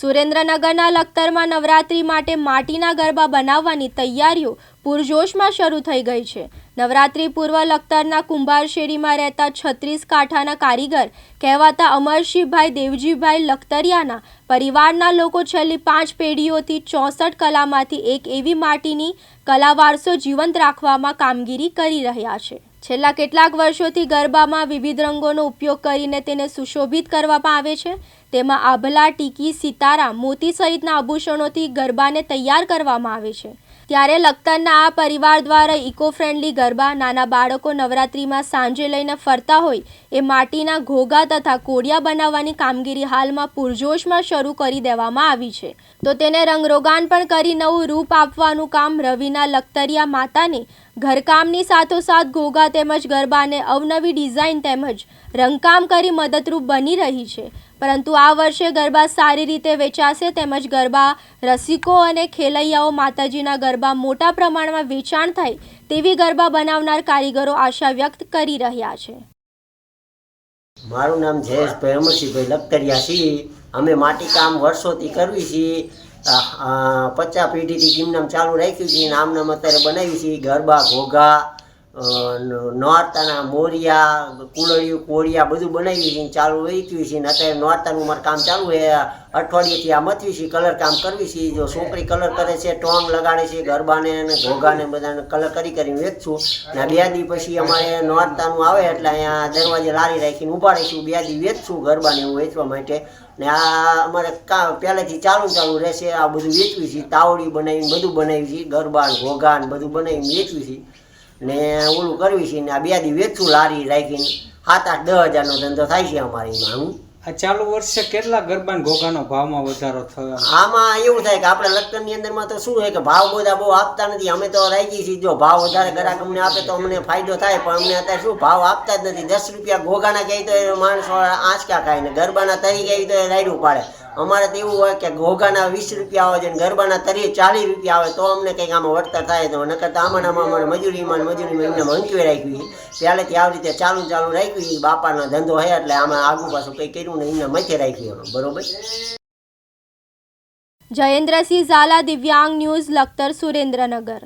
સુરેન્દ્રનગરના લખતરમાં નવરાત્રી માટે માટીના ગરબા બનાવવાની તૈયારીઓ પૂરજોશમાં શરૂ થઈ ગઈ છે। નવરાત્રી પૂર્વ લખતરના કુંભાર શેરીમાં રહેતા 36 કાંઠાના કારીગર કહેવાતા અમરશીભાઈ દેવજીભાઈ લખતરિયાના પરિવારના લોકો છેલ્લી 5 પેઢીઓથી 64 કલામાંથી એક એવી માટીની કલા વારસો જીવંત રાખવામાં કામગીરી કરી રહ્યા છે। છેલ્લા કેટલાક વર્ષોથી ગરબામાં વિવિધ રંગોનો ઉપયોગ કરીને તેને સુશોભિત કરવામાં આવે છે। તેમાં આભલા, ટીકી, સિતારા, મોતી સહિતના આભૂષણોથી ગરબાને તૈયાર કરવામાં આવે છે। ત્યારે લખતરના આ પરિવાર દ્વારા ઇકો ફ્રેન્ડલી ગરબા નાના બાળકો નવરાત્રીમાં સાંજે લઈને ફરતા હોય એ માટીના ઘોઘા તથા કોડિયા બનાવવાની કામગીરી હાલમાં પૂરજોશમાં શરૂ કરી દેવામાં આવી છે। તો તેને રંગરોગાન પણ કરી નવું રૂપ આપવાનું કામ રવિના લખતરિયા માતાને ઘરકામની સાથોસાથ ઘોઘા તેમજ ગરબાને અવનવી ડિઝાઇન તેમજ રંગકામ કરી મદદરૂપ બની રહી છે। પરંતુ આ વર્ષે ગરબા સારી રીતે વેચાશે તેમજ ગરબા રસિકો અને ખેલૈયાઓ માતાજીના ગરબા મોટા પ્રમાણમાં વેચાણ થાય તેવી ગરબા બનાવનાર કારીગરો આશા વ્યક્ત કરી રહ્યા છે। મારું નામ જયેશભાઈ અમરશીભાઈ લખતરિયા છીએ। અમે માટી કામ વર્ષોથી કરવી છીએ। 50 પેઢીથી ટીમનામ ચાલુ રાખ્યું છે। નામનામ અત્યારે બનાવી છીએ ગરબા, ઘોઘા, નોરતાના મોરિયા, કુળડિયું, કોળિયા બધું બનાવી છીએ, ચાલુ રાખ્યું છે। અત્યારે નોરતાનું મારું કામ ચાલુ છે। અઠવાડિયેથી આ મથવી છે, કલર કામ કરવી છે। જો છોકરી કલર કરે છે, ટોંગ લગાડે છે, ગરબાને અને ઘોઘાને બધાને કલર કરીને વેચશું ને 2 દી પછી અમારે નોરતાનું આવે એટલે અહીંયા દરવાજે લારી રાખીને ઊભા રહીશું। 2 દી વેચશું ગરબાને એવું વેચવા માટે ને આ અમારે પહેલેથી ચાલુ રહેશે। આ બધું વેચવી છે, તાવડી બનાવીને બધું બનાવી છે, ગરબા ઘોઘા ને બધું બનાવીને વેચવી છે ને ઓલું કરવી છે ને આ 2 દી વેચશું લારી રાખીને। 7-8-10 હજારનો ધંધો થાય છે અમારે એમાં। આ ચાલુ વર્ષે કેટલા ગરબા ને ઘોઘાનો ભાવમાં વધારો થયો? આમાં એવું થાય કે આપણે લખતરની અંદરમાં તો શું છે કે ભાવ બધા બહુ આપતા નથી। અમે તો રાજી છીએ, જો ભાવ વધારે ગ્રાહક અમને આપે તો અમને ફાયદો થાય, પણ અમને અત્યારે શું ભાવ આપતા જ નથી। 10 રૂપિયા ઘોઘાના કહી તો એ માણસો આંચકા ખાય ને ગરબાના તરી કહી તો એ રાયડું પાડે। અમારે તો એવું હોય કે ઘોઘાના 20 રૂપિયા આવે છે ને ગરબાના તરી 40 રૂપિયા આવે તો અમને કંઈક આમાં વળતર થાય। તો નકર તો આમાં અમારે મજૂરીમાં એમને મંચવી રાખવી પહેલેથી આવી રીતે ચાલુ રાખવી। બાપાનો ધંધો હે એટલે આમાં આગુ પાછું કંઈ કર્યું ને એમને મથે રાખવી બરોબર। જયેન્દ્રસિંહ ઝાલા, દિવ્યાંગ ન્યૂઝ, લખતર, સુરેન્દ્રનગર।